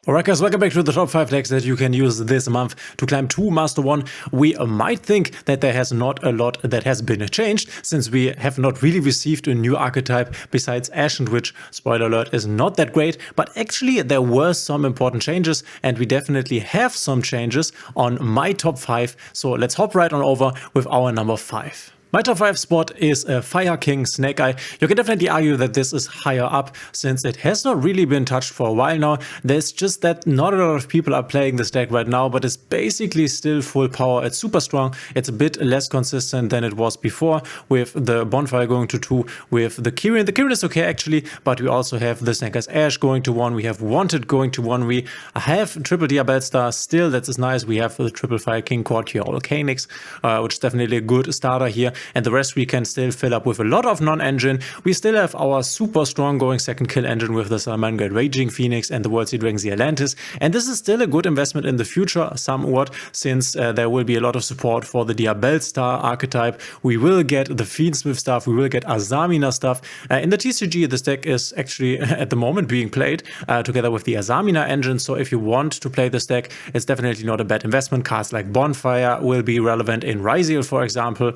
Alright guys, welcome back to the top 5 decks that you can use this month to climb to Master 1. We might think that there has not a lot that has been changed, since we have not really received a new archetype besides Ashen, which, spoiler alert, is not that great, but actually there were some important changes, and we definitely have some changes on my top 5, so let's hop right on over with our number 5. My top 5 spot is a Fire King Snake Eye. You can definitely argue that this is higher up since it has not really been touched for a while now. There's just that not a lot of people are playing this deck right now, but it's basically still full power. It's super strong. It's a bit less consistent than it was before, with the Bonfire going to 2, with the Kirin. The Kirin is okay actually, but we also have the Snake Eye's Ash going to 1. We have Wanted going to 1. We have triple Yubel Star still. That is nice. We have the triple Fire King Courtier Volcanics, which is definitely a good starter here. And the rest we can still fill up with a lot of non-engine. We still have our super strong going second kill engine with the Salamangreat Raging Phoenix and the World Sea Dragon Atlantis. And this is still a good investment in the future somewhat, since there will be a lot of support for the Yubel Star archetype. We will get the Fiendsmith stuff, we will get Azamina stuff. In the TCG, this deck is actually at the moment being played together with the Azamina engine. So if you want to play this deck, it's definitely not a bad investment. Cards like Bonfire will be relevant in Ryziel, for example.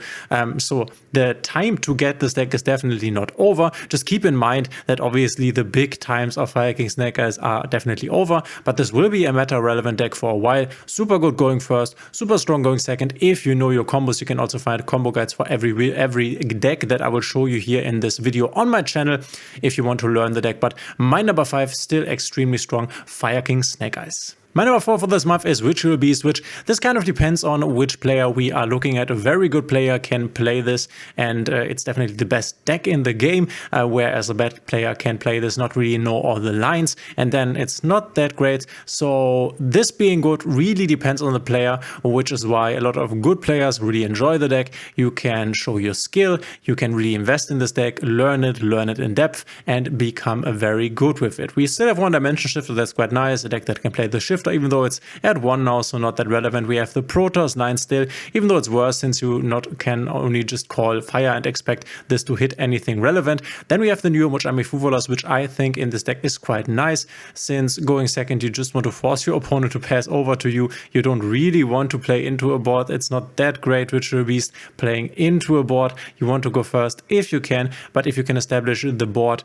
So the time to get this deck is definitely not over. Just keep in mind that obviously the big times of Fire King Snake Eyes are definitely over, but this will be a meta-relevant deck for a while. Super good going first, super strong going second. If you know your combos, you can also find combo guides for every deck that I will show you here in this video on my channel if you want to learn the deck. But my number 5, still extremely strong, Fire King Snake Eyes. My number 4 for this month is Ritual Beast, which this kind of depends on which player we are looking at. A very good player can play this, and it's definitely the best deck in the game, whereas a bad player can play this, not really know all the lines, and then it's not that great. So this being good really depends on the player, which is why a lot of good players really enjoy the deck. You can show your skill, you can really invest in this deck, learn it in depth, and become very good with it. We still have one Dimension Shifter, that's quite nice, a deck that can play the Shifter, even though it's at 1 now, so not that relevant. We have the Protoss line still, even though it's worse since you can only just call fire and expect this to hit anything relevant. Then we have the new Muchami Fuvolas, which I think in this deck is quite nice, since going second you just want to force your opponent to pass over to you. You don't really want to play into a board. It's not that great. Ritual Beast playing into a board, you want to go first if you can, but if you can establish the board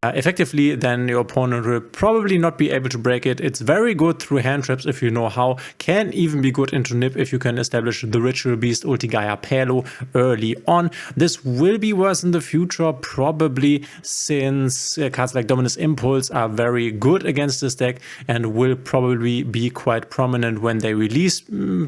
effectively, then your opponent will probably not be able to break it. It's very good through hand traps if you know how, can even be good into nip if you can establish the Ritual Beast Ultigaya Palo early on. This will be worse in the future probably, since cards like Dominus Impulse are very good against this deck and will probably be quite prominent when they release,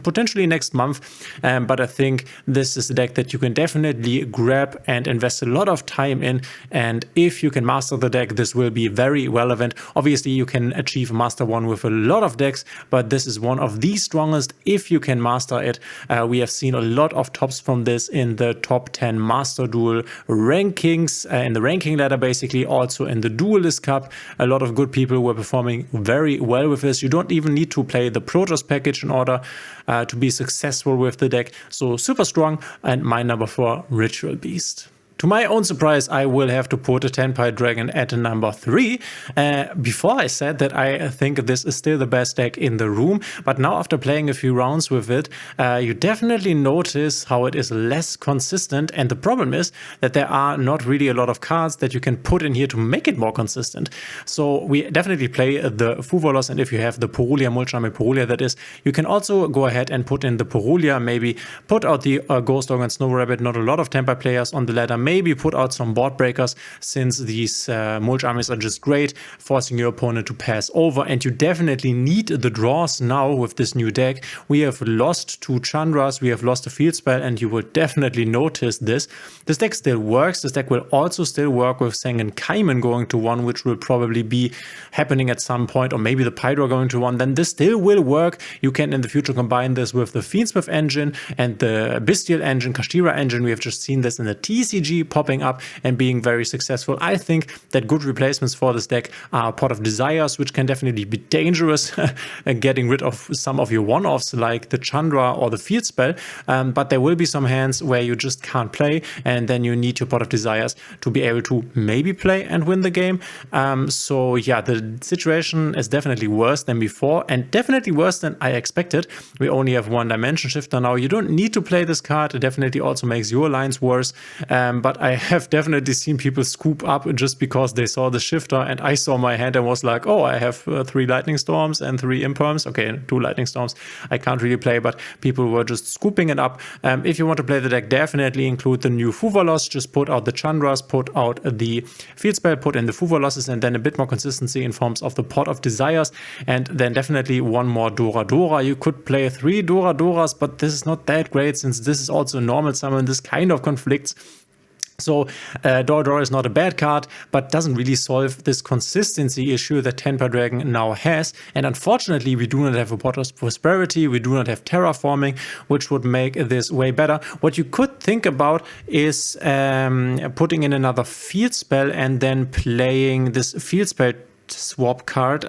potentially next month. But I think this is a deck that you can definitely grab and invest a lot of time in, and if you can master the deck, this will be very relevant. Obviously you can achieve Master 1 with a lot of decks, but this is one of the strongest if you can master it. We have seen a lot of tops from this in the top 10 Master Duel rankings, in the ranking ladder basically, also in the Duelist Cup. A lot of good people were performing very well with this. You don't even need to play the Protoss package in order to be successful with the deck. So super strong, and my number 4, Ritual Beast. To my own surprise, I will have to put a Tenpai Dragon at number 3. Before I said that I think this is still the best deck in the room, but now after playing a few rounds with it, you definitely notice how it is less consistent, and the problem is that there are not really a lot of cards that you can put in here to make it more consistent. So we definitely play the Fuvolas, and if you have the Purulia, Mulchami Purulia that is, you can also go ahead and put in the Purulia, maybe put out the Ghost Dog and Snow Rabbit. Not a lot of Tenpai players on the ladder. Maybe put out some board breakers, since these mulch armies are just great, forcing your opponent to pass over, and you definitely need the draws now with this new deck. We have lost 2 Chandras, we have lost a field spell, and you will definitely notice this. This deck still works. This deck will also still work with Sengen Kaimen going to 1, which will probably be happening at some point, or maybe the Pydra going to 1. Then this still will work. You can in the future combine this with the Fiendsmith engine and the Bestial engine, Kashtira engine. We have just seen this in the TCG GG popping up and being very successful. I think that good replacements for this deck are Pot of Desires, which can definitely be dangerous, getting rid of some of your one-offs like the Chandra or the Field Spell, but there will be some hands where you just can't play, and then you need your Pot of Desires to be able to maybe play and win the game. So yeah, the situation is definitely worse than before, and definitely worse than I expected. We only have one Dimension Shifter now. You don't need to play this card. It definitely also makes your lines worse, but I have definitely seen people scoop up just because they saw the shifter, and I saw my hand and was like, oh, I have 3 Lightning Storms and 3 Imperms. Okay, 2 Lightning Storms I can't really play, but people were just scooping it up. If you want to play the deck, definitely include the new Fuvalos. Just put out the Chandras, put out the Field Spell, put in the Fuvaloses, and then a bit more consistency in forms of the Pot of Desires, and then definitely one more Dora Dora. You could play 3 Dora Doras, but this is not that great since this is also a normal summon. This kind of conflicts. So Dora Dora is not a bad card, but doesn't really solve this consistency issue that Tenpai Dragon now has. And unfortunately, we do not have a Pot of Prosperity, we do not have Terraforming, which would make this way better. What you could think about is putting in another Field Spell and then playing this Field Spell swap card.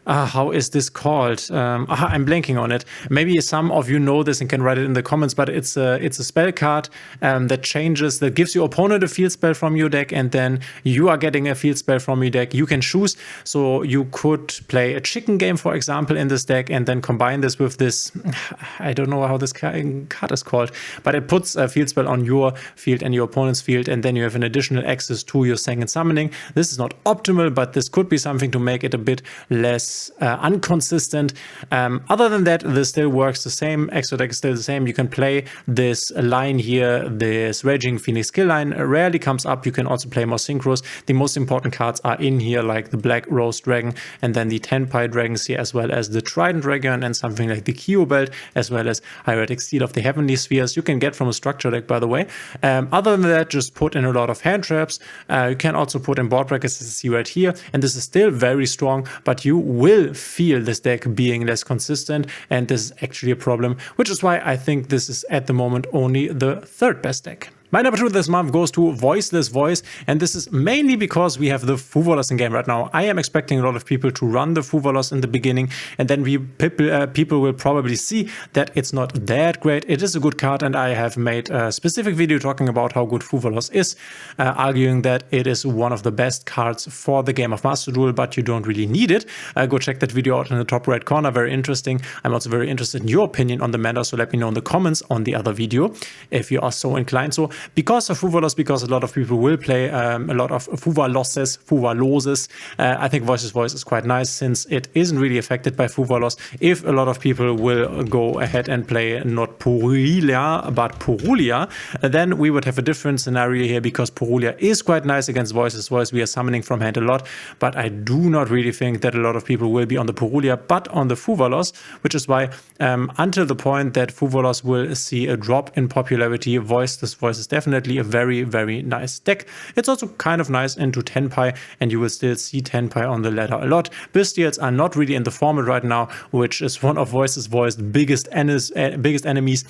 How is this called? I'm blanking on it. Maybe some of you know this and can write it in the comments, but it's a spell card that gives your opponent a field spell from your deck, and then you are getting a field spell from your deck. You can choose. So you could play a chicken game, for example, in this deck, and then combine this with this. I don't know how this card is called, but it puts a field spell on your field and your opponent's field, and then you have an additional access to your second summoning. This is not optimal, but this could be something to make it a bit less inconsistent. Other than that, this still works the same. Extra deck is still the same. You can play this line here, this Raging Phoenix skill line. Rarely comes up. You can also play more synchros. The most important cards are in here, like the Black Rose Dragon, and then the Tenpai Dragons here, as well as the Trident Dragon, and something like the Yubel, as well as Hieratic Steel of the Heavenly Spheres. You can get from a structure deck, by the way. Other than that, just put in a lot of hand traps. You can also put in board breakers, as you see right here, and this is still very strong, but you will feel this deck being less consistent, and this is actually a problem, which is why I think this is at the moment only the 3rd best deck. My number 2 this month goes to Voiceless Voice, and this is mainly because we have the Fuvalos in game right now. I am expecting a lot of people to run the Fuvalos in the beginning, and then people will probably see that it's not that great. It is a good card, and I have made a specific video talking about how good Fuvalos is, arguing that it is one of the best cards for the game of Master Duel, but you don't really need it. Go check that video out in the top right corner, very interesting. I'm also very interested in your opinion on the matter, so let me know in the comments on the other video if you are so inclined. So because of Fuvalos, because a lot of people will play a lot of Fuvaloses, I think Voiceless Voice is quite nice since it isn't really affected by Fuvalos. If a lot of people will go ahead and play not Purulia, but Purulia, then we would have a different scenario here, because Purulia is quite nice against Voiceless Voice. We are summoning from hand a lot, but I do not really think that a lot of people will be on the Purulia, but on the Fuvalos, which is why until the point that Fuvalos will see a drop in popularity, Voiceless Voice is definitely a very, very nice deck. It's also kind of nice into Tenpai, and you will still see Tenpai on the ladder a lot. Bystials are not really in the format right now, which is one of Voiceless Voice's biggest enemies.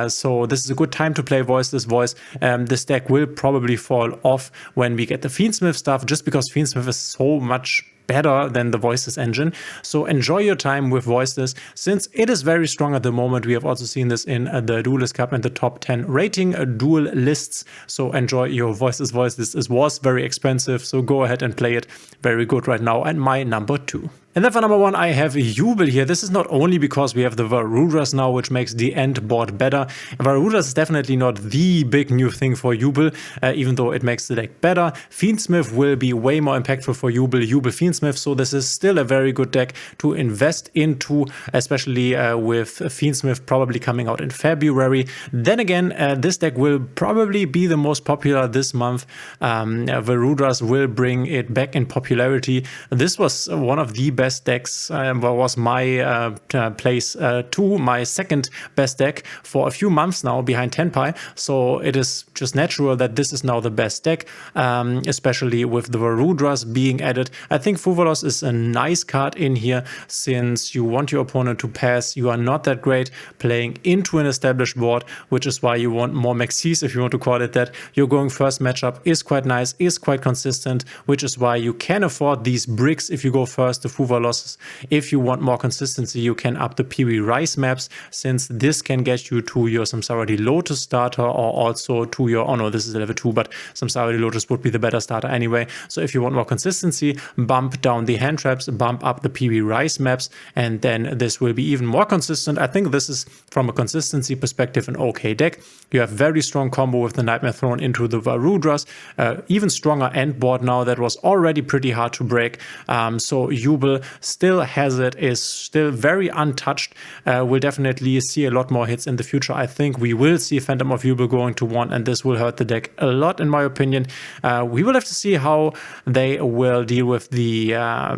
So this is a good time to play Voiceless Voice. This deck will probably fall off when we get the Fiendsmith stuff, just because Fiendsmith is so much better than the Voiceless engine. So enjoy your time with Voiceless, since it is very strong at the moment. We have also seen this in the Duelist Cup and the top 10 rating duel lists. So enjoy your Voiceless Voice. This was very expensive, so go ahead and play it. Very good right now. And my number 2. And then for number 1, I have Yubel here. This is not only because we have the Varudras now, which makes the end board better. Varudras is definitely not the big new thing for Yubel, even though it makes the deck better. Fiendsmith will be way more impactful for Yubel Fiendsmith, so this is still a very good deck to invest into, especially with Fiendsmith probably coming out in February. Then again, this deck will probably be the most popular this month. Varudras will bring it back in popularity. This was one of the best decks, was my place 2, my second best deck for a few months now behind Tenpai. So it is just natural that this is now the best deck, especially with the Varudras being added. I think Fuvalos is a nice card in here, since you want your opponent to pass. You are not that great playing into an established board, which is why you want more Maxis, if you want to call it that. Your going first matchup is quite nice, is quite consistent, which is why you can afford these bricks if you go first, the Fuvaloses. If you want more consistency, you can up the Piri Rice maps, since this can get you to your Samsara Lotus starter, or also to your, oh no, this is a level 2, but Samsara Lotus would be the better starter anyway. So if you want more consistency, bump down the hand traps, bump up the Piri Rice maps, and then this will be even more consistent. I think this is, from a consistency perspective, an okay deck. You have very strong combo with the Nightmare Throne into the Varudras, even stronger end board now that was already pretty hard to break. So Yubel still has it, is still very untouched. We'll definitely see a lot more hits in the future. I think we will see Phantom of Yubel going to 1, and this will hurt the deck a lot, in my opinion. We will have to see how they will deal with the,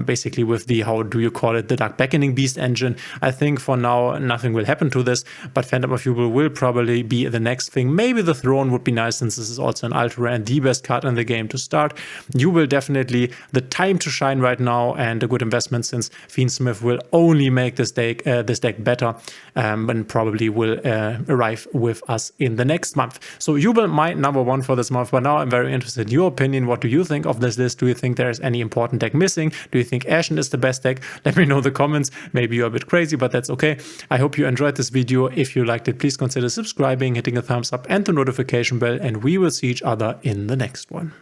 basically with the, how do you call it, the Dark Beckoning Beast engine. I think for now nothing will happen to this, but Phantom of Yubel will probably be the next thing. Maybe the Throne would be nice, since this is also an ultra and the best card in the game to start. Yubel definitely the time to shine right now, and a good investment, since Fiendsmith will only make this deck better, and probably will arrive with us in the next month. So Yubel, my number 1 for this month. But now I'm very interested in your opinion. What do you think of this list? Do you think there is any important deck missing? Do you think Ashen is the best deck? Let me know in the comments. Maybe you're a bit crazy, but that's okay. I hope you enjoyed this video. If you liked it, please consider subscribing, hitting a thumbs up and the notification bell, and we will see each other in the next one.